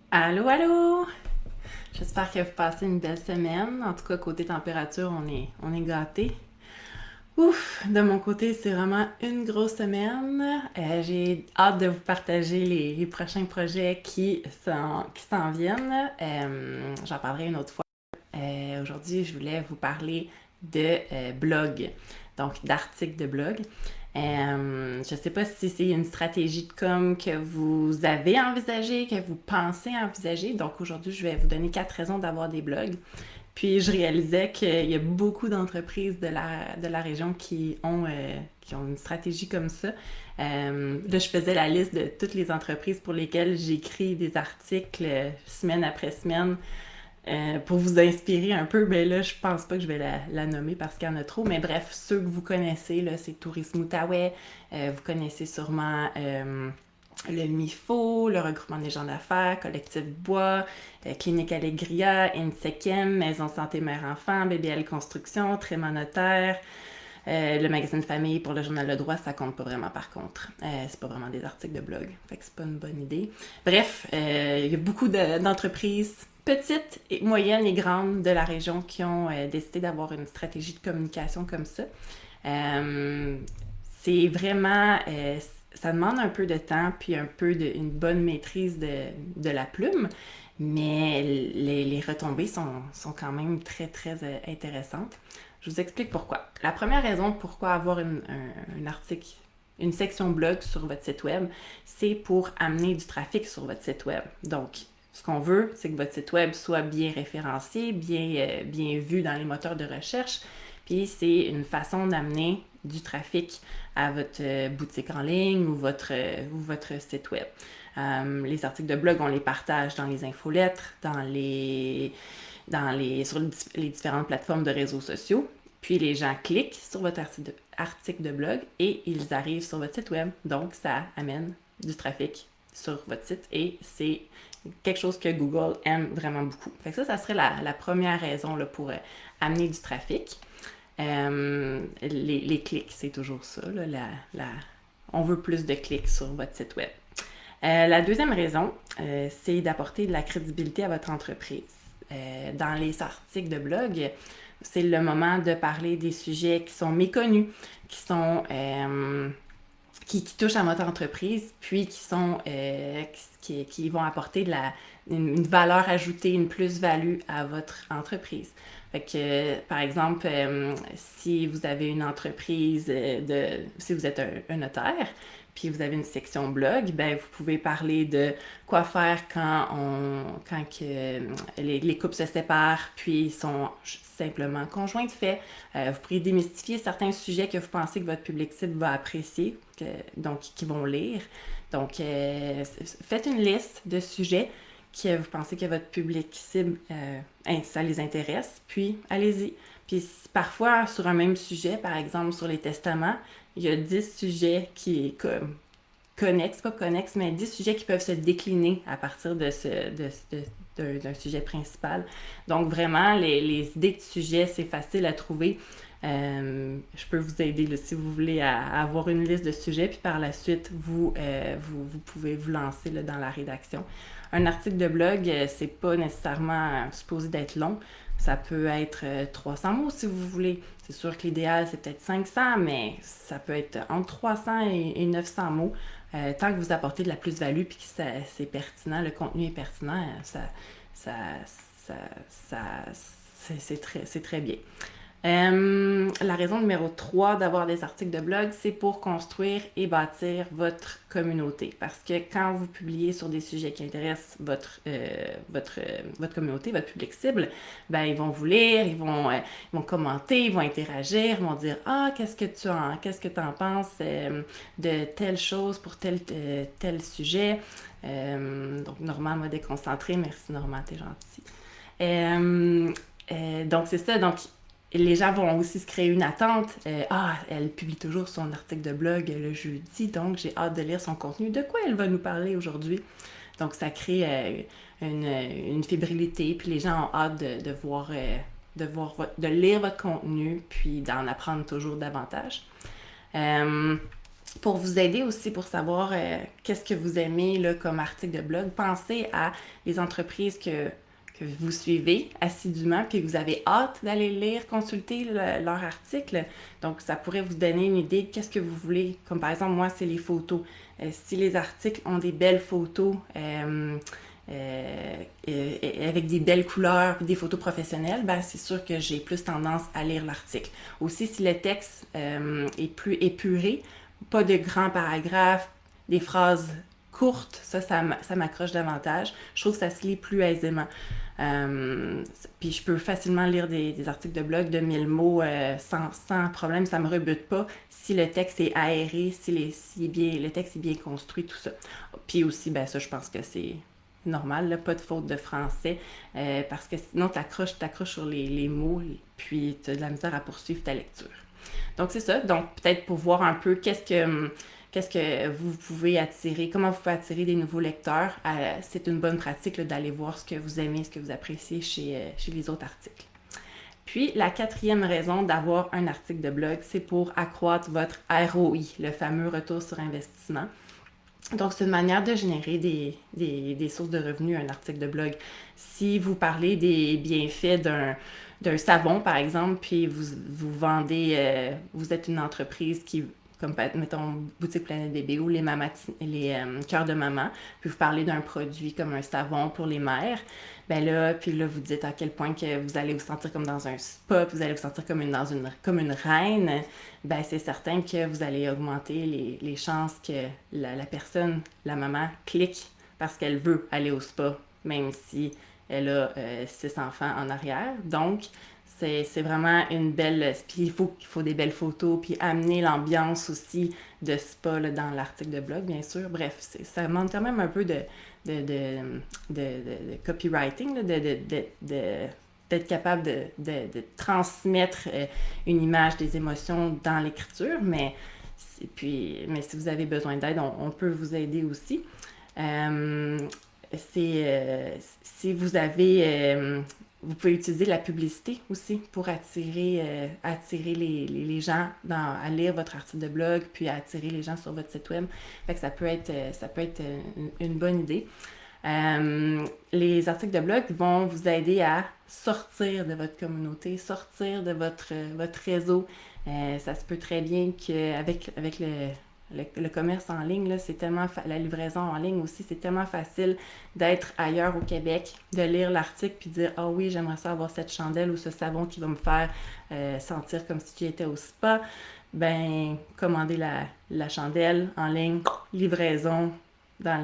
Allô, allô! J'espère que vous passez une belle semaine. En tout cas, côté température, on est gâtés. Ouf! De mon côté, c'est vraiment une grosse semaine. J'ai hâte de vous partager les prochains projets qui s'en viennent. J'en parlerai une autre fois. Aujourd'hui, je voulais vous parler de blog, donc d'articles de blog. Je ne sais pas si c'est une stratégie de com que vous avez envisagée, que vous pensez envisager. Donc aujourd'hui, je vais vous donner 4 raisons d'avoir des blogs. Puis je réalisais qu'il y a beaucoup d'entreprises de la région qui ont une stratégie comme ça. Là, je faisais la liste de toutes les entreprises pour lesquelles j'écris des articles semaine après semaine pour vous inspirer un peu. Ben là, je pense pas que je vais la nommer parce qu'il y en a trop. Mais bref, ceux que vous connaissez, là, c'est Tourisme Outaouais. Vous connaissez sûrement le MIFO, le regroupement des gens d'affaires, Collectif Bois, Clinique Allegria, INSECEM, Maison Santé Mère-Enfant, BBL Construction, Tréma Notaire, le magazine Famille pour le journal Le Droit, ça compte pas vraiment par contre. C'est pas vraiment des articles de blog, fait que c'est pas une bonne idée. Bref, il y a beaucoup d'entreprises petites, et moyennes et grandes de la région qui ont décidé d'avoir une stratégie de communication comme ça. Euh, c'est vraiment, ça demande un peu de temps puis une bonne maîtrise de la plume, mais les retombées sont quand même très très intéressantes. Je vous explique pourquoi. La première raison pourquoi avoir un article, une section blog sur votre site web, c'est pour amener du trafic sur votre site web. Donc, ce qu'on veut, c'est que votre site web soit bien référencé, bien vu dans les moteurs de recherche. Puis c'est une façon d'amener du trafic à votre boutique en ligne ou votre site web. Les articles de blog, on les partage dans les infolettres, sur les différentes plateformes de réseaux sociaux. Puis les gens cliquent sur votre article de blog et ils arrivent sur votre site web. Donc, ça amène du trafic sur votre site et c'est quelque chose que Google aime vraiment beaucoup. Fait que ça serait la première raison là, pour amener du trafic. Les clics, c'est toujours ça. Là, on veut plus de clics sur votre site web. La deuxième raison, c'est d'apporter de la crédibilité à votre entreprise. Dans les articles de blog, c'est le moment de parler des sujets qui sont méconnus, qui sont qui touchent à votre entreprise, puis qui vont apporter une valeur ajoutée, une plus-value à votre entreprise. Fait que, par exemple, si vous avez une entreprise si vous êtes un notaire, puis vous avez une section blog, ben vous pouvez parler de quoi faire quand les couples se séparent, puis ils sont simplement conjoints de fait. Vous pourriez démystifier certains sujets que vous pensez que votre public cible va apprécier, donc qui vont lire. Donc, faites une liste de sujets que vous pensez que votre public cible, ça les intéresse, puis allez-y. Puis parfois, sur un même sujet, par exemple sur les testaments, il y a 10 sujets qui comme connexes, pas connexes, mais 10 sujets qui peuvent se décliner à partir d'un sujet principal. Donc vraiment, les idées de sujets, c'est facile à trouver. Je peux vous aider là, si vous voulez à avoir une liste de sujets, puis par la suite, vous pouvez vous lancer là, dans la rédaction. Un article de blog, c'est pas nécessairement supposé d'être long. Ça peut être 300 mots si vous voulez. C'est sûr que l'idéal, c'est peut-être 500, mais ça peut être entre 300 et 900 mots. Tant que vous apportez de la plus-value puis que c'est pertinent, le contenu est pertinent, ça, ça, ça, c'est très bien. La raison numéro 3 d'avoir des articles de blog, c'est pour construire et bâtir votre communauté. Parce que quand vous publiez sur des sujets qui intéressent votre communauté, votre public cible, ben ils vont vous lire, ils vont commenter, ils vont interagir, ils vont dire ah qu'est-ce que tu en penses de telle chose pour tel sujet. Donc Normand m'a déconcentré, merci Normand, t'es gentil. Donc c'est ça, donc les gens vont aussi se créer une attente. Elle publie toujours son article de blog le jeudi, donc j'ai hâte de lire son contenu. De quoi elle va nous parler aujourd'hui? Donc ça crée une fébrilité, puis les gens ont hâte de lire votre contenu, puis d'en apprendre toujours davantage. Euh, Pour vous aider aussi, pour savoir qu'est-ce que vous aimez là, comme article de blog, pensez à les entreprises que vous suivez assidûment puis que vous avez hâte d'aller lire, consulter leur article. Donc, ça pourrait vous donner une idée de qu'est-ce que vous voulez. Comme par exemple, moi, c'est les photos. Si les articles ont des belles photos, avec des belles couleurs et des photos professionnelles, ben c'est sûr que j'ai plus tendance à lire l'article. Aussi, si le texte est plus épuré, pas de grands paragraphes, des phrases courtes, ça m'accroche davantage. Je trouve que ça se lit plus aisément. Puis je peux facilement lire des articles de blog de 1000 mots sans problème, ça me rebute pas si le texte est aéré, si le texte est bien construit, tout ça. Puis aussi, ben ça, je pense que c'est normal, là, pas de faute de français, parce que sinon t'accroches sur les mots, puis tu as de la misère à poursuivre ta lecture. Donc c'est ça, donc peut-être pour voir un peu qu'est-ce que vous pouvez attirer, comment vous pouvez attirer des nouveaux lecteurs. C'est une bonne pratique là, d'aller voir ce que vous aimez, ce que vous appréciez chez les autres articles. Puis, la quatrième raison d'avoir un article de blog, c'est pour accroître votre ROI, le fameux retour sur investissement. Donc, c'est une manière de générer des sources de revenus, un article de blog. Si vous parlez des bienfaits d'un savon, par exemple, puis vous vendez, vous êtes une entreprise qui, comme mettons Boutique Planète Bébé ou les cœurs de maman, puis vous parlez d'un produit comme un savon pour les mères, ben là, puis là, vous dites à quel point que vous allez vous sentir comme dans un spa, puis vous allez vous sentir comme une reine, ben c'est certain que vous allez augmenter les chances que la personne, la maman, clique parce qu'elle veut aller au spa, même si elle a 6 enfants en arrière. Donc, c'est vraiment une belle... Puis il faut des belles photos, puis amener l'ambiance aussi de spa là, dans l'article de blog, bien sûr. Bref, ça demande quand même un peu de copywriting, là, d'être capable de transmettre une image des émotions dans l'écriture, mais si vous avez besoin d'aide, on peut vous aider aussi. Euh, si vous avez... vous pouvez utiliser la publicité aussi pour attirer les gens à lire votre article de blog, puis à attirer les gens sur votre site web. Fait que ça peut être une bonne idée. Les articles de blog vont vous aider à sortir de votre communauté, sortir de votre réseau. Ça se peut très bien qu'avec le commerce en ligne, là, c'est tellement la livraison en ligne aussi, c'est tellement facile d'être ailleurs au Québec, de lire l'article puis de dire « Ah oui, j'aimerais ça avoir cette chandelle ou ce savon qui va me faire sentir comme si j'étais au spa. » Ben, commandez la chandelle en ligne, livraison dans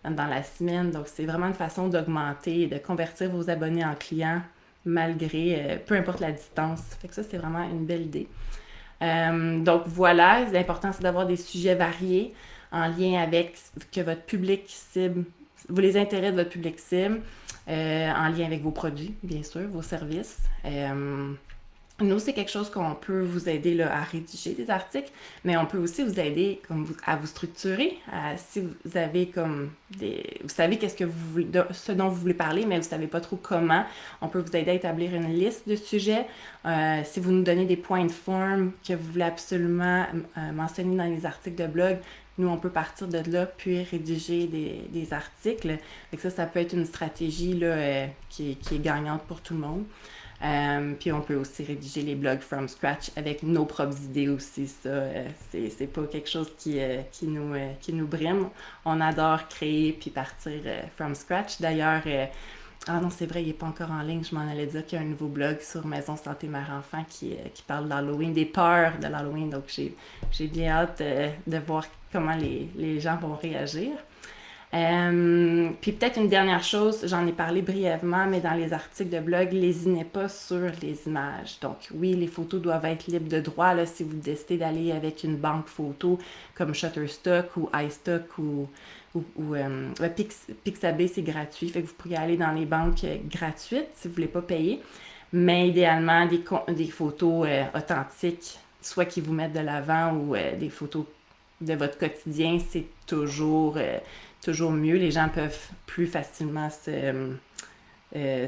la semaine. Donc, c'est vraiment une façon d'augmenter et de convertir vos abonnés en clients malgré, peu importe la distance. Fait que ça, c'est vraiment une belle idée. Donc voilà, l'important c'est d'avoir des sujets variés en lien avec que votre public cible, les intérêts de votre public cible, en lien avec vos produits, bien sûr, vos services. Nous, c'est quelque chose qu'on peut vous aider là, à rédiger des articles, mais on peut aussi vous aider à vous structurer. Si vous avez vous savez ce dont vous voulez parler, mais vous savez pas trop comment, on peut vous aider à établir une liste de sujets. Si vous nous donnez des points de forme que vous voulez absolument mentionner dans les articles de blog, nous, on peut partir de là, puis rédiger des articles. Donc ça peut être une stratégie là, qui est gagnante pour tout le monde. Puis on peut aussi rédiger les blogs from scratch avec nos propres idées aussi. Ça, c'est pas quelque chose qui nous brime. On adore créer puis partir from scratch. D'ailleurs, ah non, c'est vrai, il n'est pas encore en ligne. Je m'en allais dire qu'il y a un nouveau blog sur Maison Santé Mère-Enfant qui parle d'Halloween, des peurs de l'Halloween. Donc, j'ai bien hâte de voir comment les gens vont réagir. Puis peut-être une dernière chose, j'en ai parlé brièvement, mais dans les articles de blog, lésinez pas sur les images. Donc oui, les photos doivent être libres de droit là, si vous décidez d'aller avec une banque photo comme Shutterstock ou iStock ou Pixabay, c'est gratuit. Fait que vous pourriez aller dans les banques gratuites si vous voulez pas payer. Mais idéalement, des photos authentiques, soit qui vous mettent de l'avant ou des photos de votre quotidien, c'est toujours mieux. Les gens peuvent plus facilement j'ai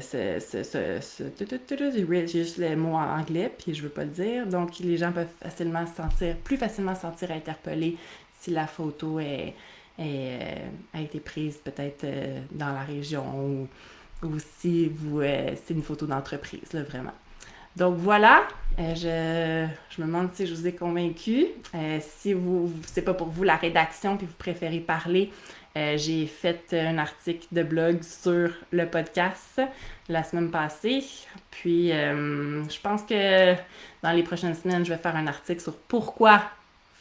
juste le mot en anglais, puis je veux pas le dire. Donc, les gens peuvent plus facilement se sentir interpellés si la photo a été prise peut-être dans la région ou si c'est une photo d'entreprise, là, vraiment. Donc voilà, je me demande si je vous ai convaincu. Si c'est pas pour vous la rédaction puis vous préférez parler, j'ai fait un article de blog sur le podcast la semaine passée. Puis je pense que dans les prochaines semaines, je vais faire un article sur pourquoi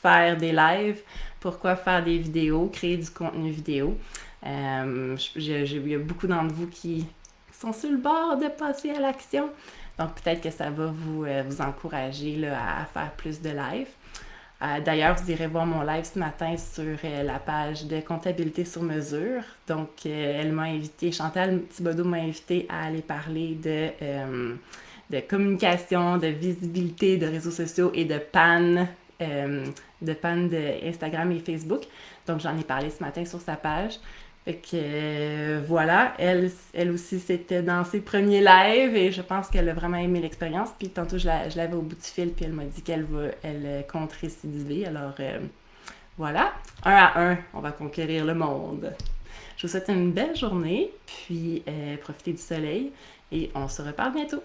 faire des lives, pourquoi faire des vidéos, créer du contenu vidéo. Il y a beaucoup d'entre vous qui sont sur le bord de passer à l'action. Donc, peut-être que ça va vous encourager là, à faire plus de live. D'ailleurs, vous irez voir mon live ce matin sur la page de comptabilité sur mesure. Donc, elle m'a invité, Chantal Thibodeau m'a invité à aller parler de communication, de visibilité, de réseaux sociaux et de panne de Instagram et Facebook. Donc, j'en ai parlé ce matin sur sa page. Fait que voilà, elle aussi c'était dans ses premiers lives et je pense qu'elle a vraiment aimé l'expérience. Puis tantôt je l'avais au bout du fil puis elle m'a dit elle compte récidiver. Alors voilà, un à un, on va conquérir le monde. Je vous souhaite une belle journée, puis profitez du soleil et on se reparle bientôt.